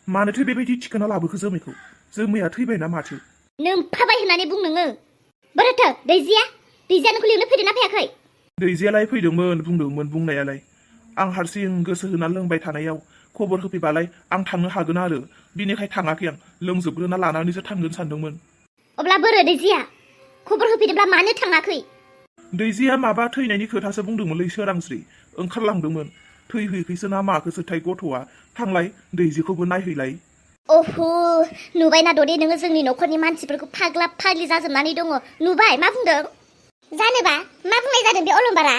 मानोथो बेबायदि थिखोना लाबोखो जोमैखौ जोमैया थैबायना माथो नोमफाबाय होननानै बुं नोङो बोरैथो दैजिया नोंखौ लिंनो फैदोंना फैयाखै दैजियालाय फैदोंमोन बुंदोंमोन बुंनायालाय आं हारसिं गोसो होना लोंबाय थानायाव खबर होफैबालाय आं थांनो हागोन आरो बिनिखाय थाङाखै आं लोंजोबग्रोना लानानैसो थांगोन सानदोंमोन अब्ला बोरो दैजिया खबर होफैदोंब्ला मानो थाङाखै दैजिया माबा थैनायनि खोथासो बुंदोंमोनलै सोरांस्रि ओंखारलांदोंमोन थैहैखैसो ना माखोसोथाय गथ'आ थांलाय दैजिखौबो नायहैलाय ओहो नुबायना ददे नोङो जोंनि न'खरनि मानसिफोरखौ फाग्ला फाग्लि जाजोबनानै दङ नुबाय मा बुंदों जानोबा मा बुंनाय जादों बे अलंबारा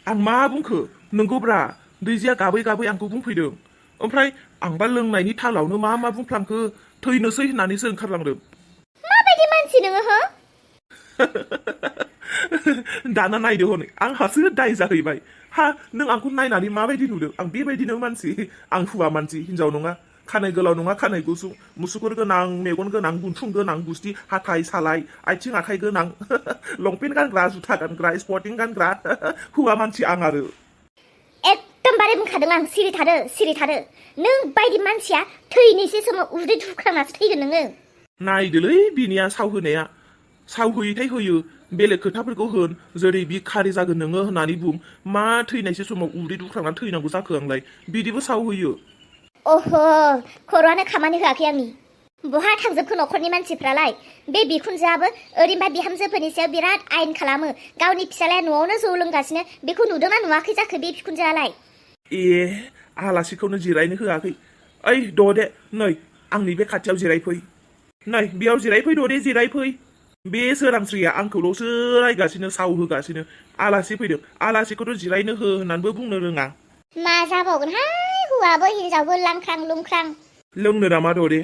आं मा बुंखो नंगौब्रा दैजिया गाबै गाबै आंखौ बुंफैदों ओमफ्राय आंबा लोंनायनि थालावनो मा बुंफ्लांखो थैनोसै होननानैसो ओंखारलांदों माबायदि मानसि नोङो हो दाना नायदो हनै आंहासो दाय जाहैबाय हा नों आंखौ नायनानै माबायदि नुदों आं बेबायदिनो मानसि आं हौवा मानसि हिनजाव नङा खानाय गोलाव नङा खानाय गुसुं मुसुगुर गोनां मेगन गोनां गुन्थुं गोनां गुस्थि हाथाय सालाय आथिं आखाइ गोनां लंपेन्ट गानग्रा जुथा गानग्रा स्पर्टिं गानग्रा हौवा मानसि आं आरो एकदमबारे बुंखादों आं सिरि थादो नों बायदि मानसिया थैनोसै समाव उदै दुख्रांनासो थैगोन नोङो नायदोलै बिनिया सावहोनाया सावहोयैथाय होयो बेलेग खोथाफोरखौ होन जेरै बि खारि जागोन नोङो होननानै बुं मा थैनायसो समाव उदै दुख्रांनानै थैनांगौ जाखो आंलाय बिदिबो सावहोयो ओहो खर'आनो खामानि होआखै आंनि बहा थांजोबखो न'खरनि मानसिफ्रालाय बे बिखुनजोआबो ओरैनोबा बिहामजोफोरनि सायाव बिराद आयेन खालामो गावनि फिसालाया न'आवनो जौ लोंगासिनो बेखौ नुदोंना नुवाखै जाखो बे बिखुनजोआलाय ए आलासिखौनो जिरायनो होआखै ओइ ददे नै आंनि बे खाथियाव जिरायफै नै बेयाव जिरायफै ददे जिरायफै बे सोरांस्रिया आंखौल'सो रायगासिनो साव होगासिनो आलासि फैदों आलासिखौथ' जिरायनो हो होननानैबो बुंनो रोङा मा जाबावगोनहाय हौवाबो हिनजावबो लांख्रां लुंख्रां लोंनो नामा ददे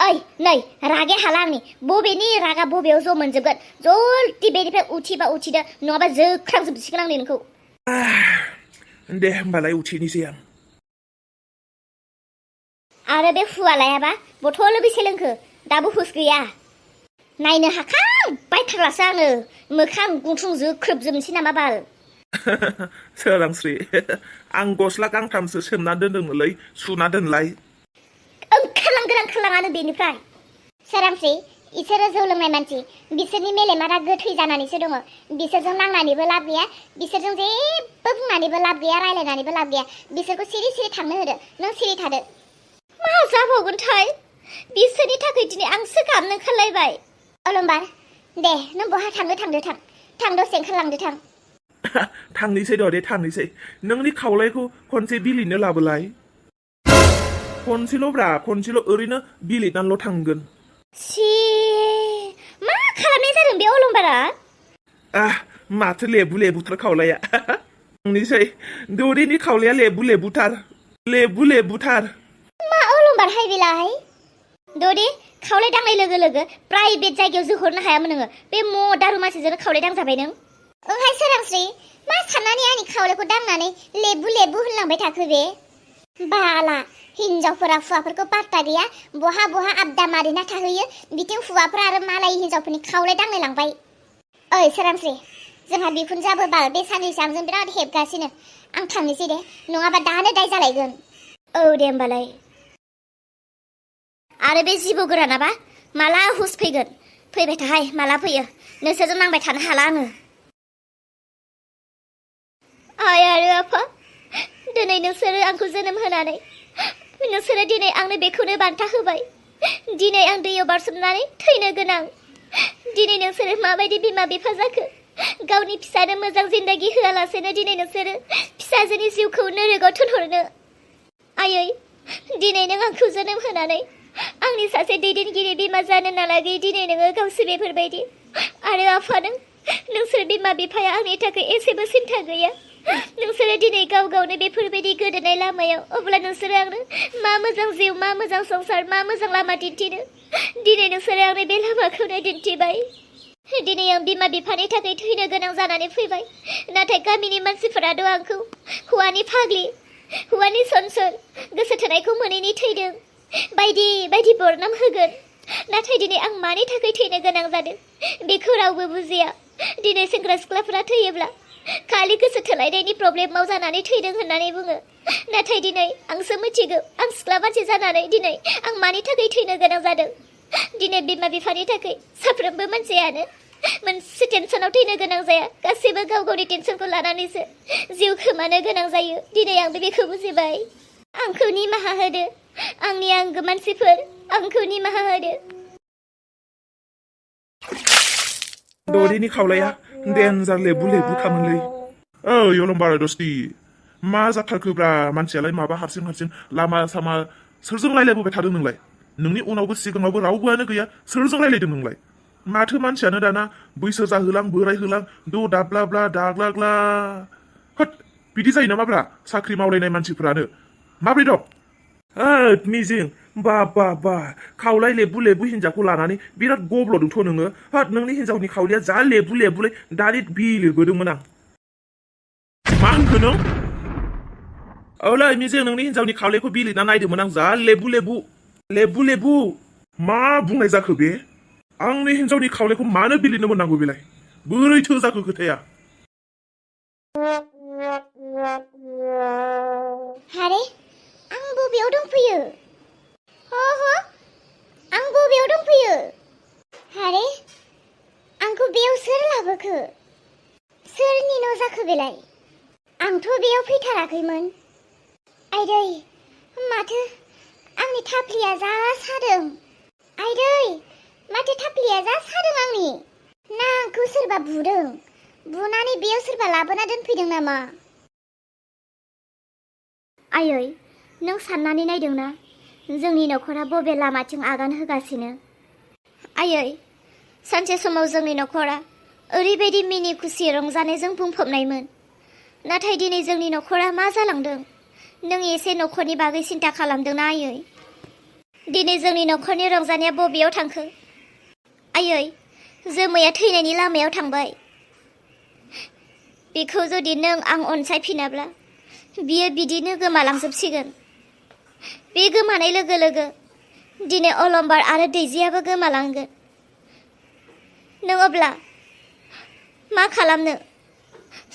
ओइ नै रागे हाला आंनि बबेनि रागा बबेयाव ज' मोनजोबगोन जल्दि बेनिफ्राय उथिबा उथिदो नङाबा जोख्रांजोबसिगोन आं नोंखौ दे होमबालाय उथिनोसै आं आरो बे हुवालायाबा बथल बेसे लोंखो दाबो हुस गैया नायनो हाखांबायथारलासो आङो मोखां गुंथुं जोख्रोबजोबनोसै नामा बाल सोरांस्रि आं गस्ला गांथामसो सोमना दोनदोंमोनलै सुना दोनलाय ओंखारलांनो बेनिफ्राय सोरांस्रि इसोरो जौ लोंनाय मानसि बिसोरनि मेलेमा दा गोथै जानानैसो दङ बिसोरजों नांनानैबो लाब गैया बिसोरजों जेबो बुंनानैबो लाब गैया रायलायनानैबो लाब गैया बिसोरखौ सिरि थांनो होदो नों सिरि थादो मा जाबावगोनथाय बिसोरनि थाखाय दिनै आंसो गाबनो ओंखारलायबाय अलंबार दे नों बहा थां दसे ओंखारलांदो थां थांनोसै दे थांनोसै नोंनि खावलायखौ खनसे बिलिरनो लाबोलाय खनसेल' ओरैनो बिलिरनानैल' थांगोन छी मा खालामनाय जादों बे अलंबारा माथो लेबुथार खावलाया थांनोसै दौरिनि खावलाया लेबुथार मा अलंबारहाय बेलाय दौरि खावलाय दांनाय लोगो लोगो प्राइभेट जायगायाव जोहरनो हायामोन नोङो बे दारु मानसिजोंनो खावलाय दांजाबाय नों ओंहाय सोरांस्रि मा साननानै आंनि खावलायखौ दांनानै लेबु होनलांबाय थाखो बे बाला हिनजावफोरा हौवाफोरखौ पात्ता गैया बहा आबदा मारिना थाहैयो बिथिं हौवाफोरा आरो मालाय हिनजावफोरनि खावलाय दांलाय लांबाय ओइ सोरांस्रि जोंहा बिखुनजोआबो बाल बे साननैसो आंजों बिराद हेबगासिनो आं थांनोसै दे नङाबा दानो दाय जालायगोन औ दे होमबालाय आरो बे जिबौ गोरानाबा माला हुस फैगोन फैबाय थाहाय माला फैयो नोंसोरजों नांबाय थानो हाला आङो आइ आरो आफा दिनै नोंसोरो आंखौ जोनोम होनानै नोंसोरो दिनै आंनो बेखौनो बान्था होबाय दिनै आं दैयाव बारसोमनानै थैनो गोनां दिनै नोंसोरो माबायदि बिमा बिफा जाखो गावनि फिसानो मोजां जिन्दगि होआलासेनो दिनै नोंसोरो फिसाजोनि जिउखौ नोरगआव थुनहरनो आयै दिनै नों आंखौ जोनोम होनानै आंनि सासे दैदेनगिरि बिमा जानो नालागै दिनै नोङो गावसो बेफोरबायदि आरो आफा नोंसोर बिमा बिफाया आंनि थाखाय एसेबो सिन्था गैया नोंसोरो दिनै गावनो बेफोरबायदि गोदोनाय लामायाव अब्ला नोंसोरो आंनो मा मोजां जिउ मा मोजां संसार मा मोजां लामा दिन्थिनो दिनै नोंसोरो आंनो बे लामाखौनो दिन्थिबाय दिनै आं बिमा बिफानि थाखाय थैनो गोनां जानानै फैबाय नाथाय गामिनि मानसिफोराथ' आंखौ हौवानि फाग्लि हौवानि सनसर गोसो थोनायखौ मोनैनि थैदों बायदि बरनाम होगोन नाथाय दिनै आं मानि थाखाय थैनो गोनां जादों बेखौ रावबो बुजिया दिनै सेंग्रा सिख्लाफोरा थैयोब्ला खालि गोसो थोलायनायनि प्रब्लेमाव जानानै थैदों होननानै बुङो। नाथाय दिनै आंसो मिथिगौ आं सिख्ला मानसि जानानै दिनै आं मानि थाखाय थैनो गोनां जादों। दिनै बिमा बिफानि थाखाय साफ्रोमबो मानसियानो मोनसे टेनसनाव थैनो गोनां जाया, गासैबो गाव गावनि टेनसनखौ लानानैसो जिउ खोमानो गोनां जायो। दिनै आं बेखौ बुजिबाय। आंखौ निमाहा होदो आंनि आंगो मानसिफोर, आंखौ निमाहा होदो। दौरिनि खावलाया देन्जार लेबु लेबु खामोनलै। ओइ अलंबार दस्ति, मा जाथारखोब्रा? मानसियालाय माबा हारसिं हारसिं लामा सामा सोरजों रायलायबोबाय थादों नोंलाय? नोंनि उनावबो सिगाङावबो रावबोआनो गैया, सोरजों रायलायदों नोंलाय? माथो मानसियानो दाना बैसो जाहोलां बोरायहोलां दो दाब्लाब्ला दाग्लाग्ला। होद, बिदि जायो नामाब्रा साख्रि मावलायनाय मानसिफोरानो? माब्रै दं? होद मिजिं, बा बा बा, खावलाय लेबु लेबु हिन्जावखौ लानानै बिराद गब्ल'दोंथ' नोङो। होद, नोंनि हिन्जावनि खावलाया जा लेबु लेबुलै, दानि बिलिरबोदोंमोन आं। मा होनखो नों? औलै मिजिं, नोंनि हिन्जावनि खावलायखौ बिलिरना नायदोंमोन आं, जा लेबु लेबु लेबु लेबु। मा बुंनाय जाखो बे? आंनि हिन्जावनि खावलायखौ मानो बिलिरनो मोननांगौ बेलाय? बोरैथो जाखो खोथाया? हारे, आं बबेयाव दंफैयो? आं बबेयाव दंफैयो? हारे, आंखौ बेयाव सोर लाबोखो? सोरनि न' जाखो बेलाय? आंथ' बेयाव फैथाराखैमोन। आइदै, माथो आंनि थाफ्लिया जा सादों। आइदै, माथो थाफ्लिया जा सादों आंनि। ना आंखौ सोरबा बुदों? बुनानै बेयाव सोरबा लाबोना दोनफैदों नामा? आयै, नों साननानै नायदोंना जोंनि न'खरा बबे लामाथिं आगान होगासिनो? आयै, सानसे समाव जोंनि न'खरा ओरैबायदि मिनि खुसि रंजानायजों बुंफबनायमोन। नाथाय दिनै जोंनि न'खरा मा जालांदों? नों एसे न'खरनि बागै सिन्था खालामदोंना आयै? दिनै जोंनि न'खरनि रंजानाया बबेयाव थांखो? आयै, जोमैया थैनायनि लामायाव थांबाय। बेखौ जुदि नों आं अनसायफिनाब्ला बियो बिदिनो गोमालांजोबसिगोन। बे गोमानाय लोगो लोगो दिनै अलंबार आरो दैजियाबो गोमालांगोन। नों अब्ला मा खालामनो?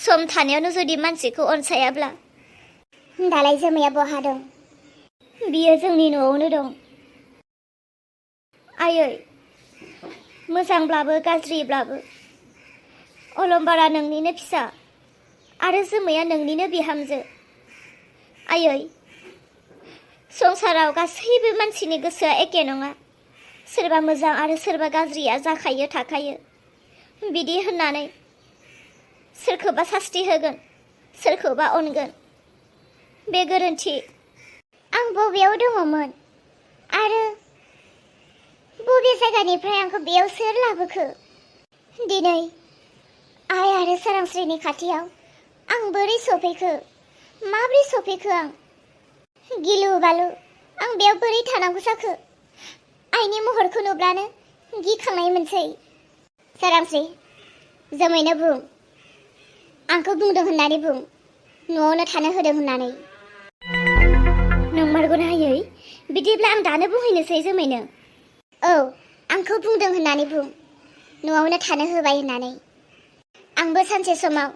सम थानायावनो जुदि मानसिखौ अनसायाब्ला? दालाय जोमैया बहा दं? बियो जोंनि न'आवनो दं। आयै, मोजांब्लाबो गाज्रिब्लाबो अलंबारा नोंनिनो फिसा आरो जोमैया नोंनिनो बिहामजो। आयै, संसाराव गासैबो मानसिनि गोसोआ एखे नङा। सोरबा मोजां आरो सोरबा गाज्रिया जाखायो थाखायो। बिदि होननानै सोरखौबा सास्ति होगोन, सोरखौबा अनगोन, बे गोरोन्थि। आं बबेयाव दङमोन आरो बबे जायगानिफ्राय आंखौ बेयाव सोर लाबोखो? दिनै आइ आरो सोरांस्रिनि खाथियाव आं बोरै सफैखो? माब्रै सफैखो आं? गिलु बालु आं बेयाव बोरै थानांगौ जाखो? आइनि महरखौ नुब्लानो गिखांनाय मोनसै। सोरांस्रि, जोमैनो बुं, आंखौ बुंदों होननानै बुं, न'आवनो थानो होदों होननानै। नंमारगौना आयै? बिदिब्ला आं दानो बुंहैनोसै जोमैनो। औ, आंखौ बुंदों होननानै बुं, न'आवनो थानो होबाय होननानै। आंबो सानसे समाव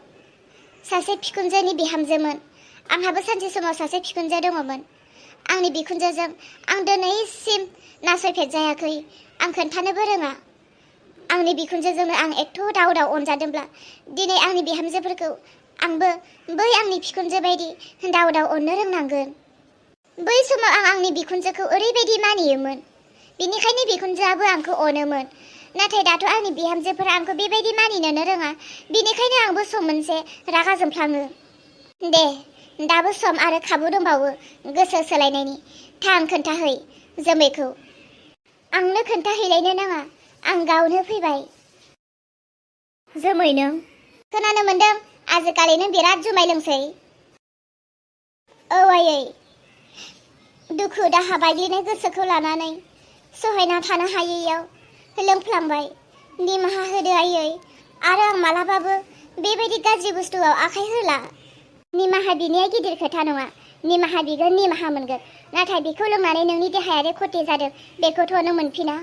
सासे बिखुनजोनि बिहामजोमोन। आंहाबो सानसे समाव सासे बिखुनजो दङमोन। आंनि बिखुनजोजों आं दिनैसिम नासयफेरजायाखै। आं खोन्थानोबो रोङा। आंनि बिखुनजोजोंनो आं एथ' दाव दाव अनजादोंब्ला दिनै आंनि बिहामजोफोरखौ आंबो बै आंनि बिखुनजो बायदि दाव दाव अननो रोंनांगोन। बै समाव आं आंनि बिखुनजोखौ ओरैबायदि मानियोमोन, बिनिखायनो बिखुनजोआबो आंखौ अनोमोन। नाथाय दाथ' आंनि बिहामजोफोरा आंखौ बेबायदि मानिनोनो रोङा, बिनिखायनो आंबो सम मोनसे रागा जोंफ्लाङो। दे, दाबो सम आरो खाबु दंबावो गोसो सोलायनायनि। थां खोन्थाहै जोमैखौ। आंनो खोन्थाहैलायनो नाङा, आं गावनो फैबाय। जोमै, नों खोनानो मोनदों आजिखालि नों बिराद जुमाय लोंसै। औ आयै, दुखु दाहा बायग्लिनाय गोसोखौ लानानै सहायना थानो हायैयाव लोंफ्लांबाय। निमाहा होदो आयै, आरो आं मालाबाबो बेबायदि गाज्रि बुस्थुआव आखाइ होला। निमाहा बिनाया गिदिर खोथा नङा। निमाहा बिगोन, निमाहा मोनगोन। नाथाय बेखौ लोंनानै नोंनि देहायारि खति जादों, बेखौथ' नों मोनफिना।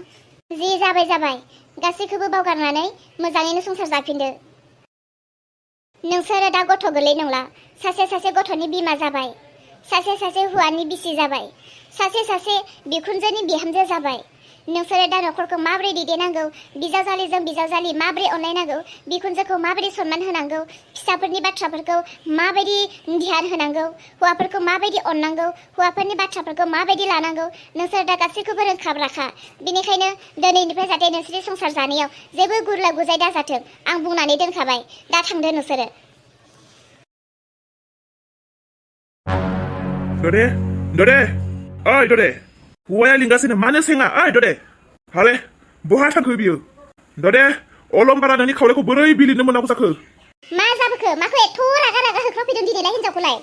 जि जाबाय जाबाय, गासैखौबो बावगारनानै मोजाङैनो संसार जाफिनदो। नोंसोरो दा गथ' गोरलै नंला सासे गथ'नि बिमा जाबाय सासे हौवानि बिसि जाबाय सासे बिखुनजोनि बिहामजो जाबाय नोंसोरो दा न'खरखौ माबोरै दैदेननांगौ बिजावजालिजों बिजावजालि माबोरै अनलायनांगौ बिखुनजोखौ माबोरै सनमान होनांगौ फिसाफोरनि बाथ्राफोरखौ माबायदि ध्यान होनांगौ हौवाफोरखौ माबायदि अननांगौ हौवाफोरनि बाथ्राफोरखौ माबायदि लानांगौ नोंसोर दा गासैखौबो रोंखाब्राखा बेनिखायनो दिनैनिफ्राय जाहाथे नोंसोरनि संसार जानायाव जेबो गुरला गुजाय दाजाथों आं बुंनानै दोनखाबाय दा थांदो नोंसोरो ददे ओइ ददे हौवाया लिंगासिनो मानो सेङा ओइ ददे हाले बहा थांखो बियो ददे अलंबारा नोंनि खावलायखौ बोरै बिलिरनो मोनांगौ जाखो मा जाबोखो माखौ एथ' रागा होख्रावफैदों दिनैलाय हिनजावखौलाय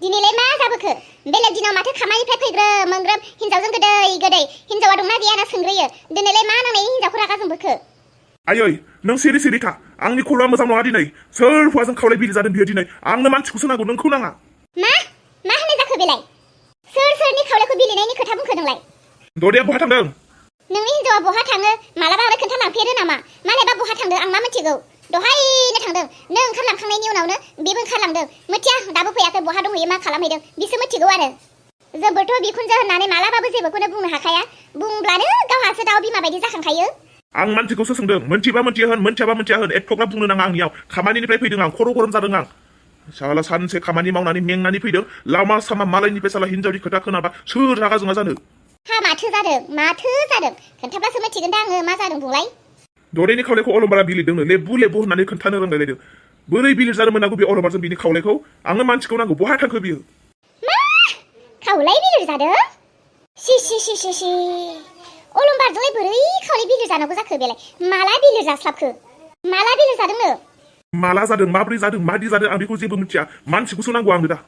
दिनैलाय मा जाबोखो बेलेग दिनाव माथो खामानिफ्राय फैग्रोम मोनग्रोम हिनजावजों गोदै हिनजावा दंना गैया ना सोंग्रोयो दिनैलाय मा नांनायनि हिनजावखौ रागा जोंबोखो आयै नों सिरि था आंनि खर'आ मोजां नङा दिनै सोर हौवाजों खावलाय बिलि जादों बियो दिनै आंनो मानसिखौसो नांगौ नोंखौ नाङा मा होननाय जाखो बेलाय सोरनि खावलायखौ बिलिनायनि खोथा बुंखो नोंलाय ददेया बहा थांदों नोंनि हिनजावा बहा थाङो मालाबा आंनो खोन्थालांफेरो नामा मालायबा बहा थांदों आं मा मिथिगौ दहायनो थांदों नों ओंखारलांखांनायनि उनावनो बेबो ओंखारलांदों मिथिया दाबो फैयाखै बहा दंहैयो मा खालामहैदों बिसो मिथिगौ आरो जोंबोथ' बिखुनजो होननानै मालाबाबो जेबोखौनो बुंनो हाखाया बुंब्लानो गावहासो दाउ बिमा बायदि जाखांखायो आं मानसिखौसो सोंदों मोनथिबा मोनथिया होन मोनथियाबा मोनथिया होन एथ'ग्राब बुंनो नाङा आंनियाव खामानिनिफ्राय फैदों आं खर' गरम जादों आं साला सानसे खामानि मावनानै मेंनानै फैदों लामा सामा मालायनिफ्राय साला हिनजावनि खोथा खोनाबा सोर रागा जोङा जानो माथो जादों खोन्थाब्लासो मिथिगोन दा आङो मा जादों बुंलाय ददेनि खावलायखौ अलंबारा बिलिरदोंनो लेबु होननानै खोन्थानो रोंलायलायदों बोरै बिलिर जानो मोनांगौ बे अलंबारजों बिनि खावलायखौ आंनो मानसिखौ नांगौ बहा थांखो बियो मा खावलाय बिलिर जादों सि अलंबारजोंलाय बोरै खावलाय बिलिर जानांगौ जाखो बेलाय माला बिलिर जास्लाबखो माला बिलिर जादोंनो माला जादों माब्रै जादों मादि जादों आं बेखौ जेबो मिथिया मानसिखौसो नांगौ आंनो दा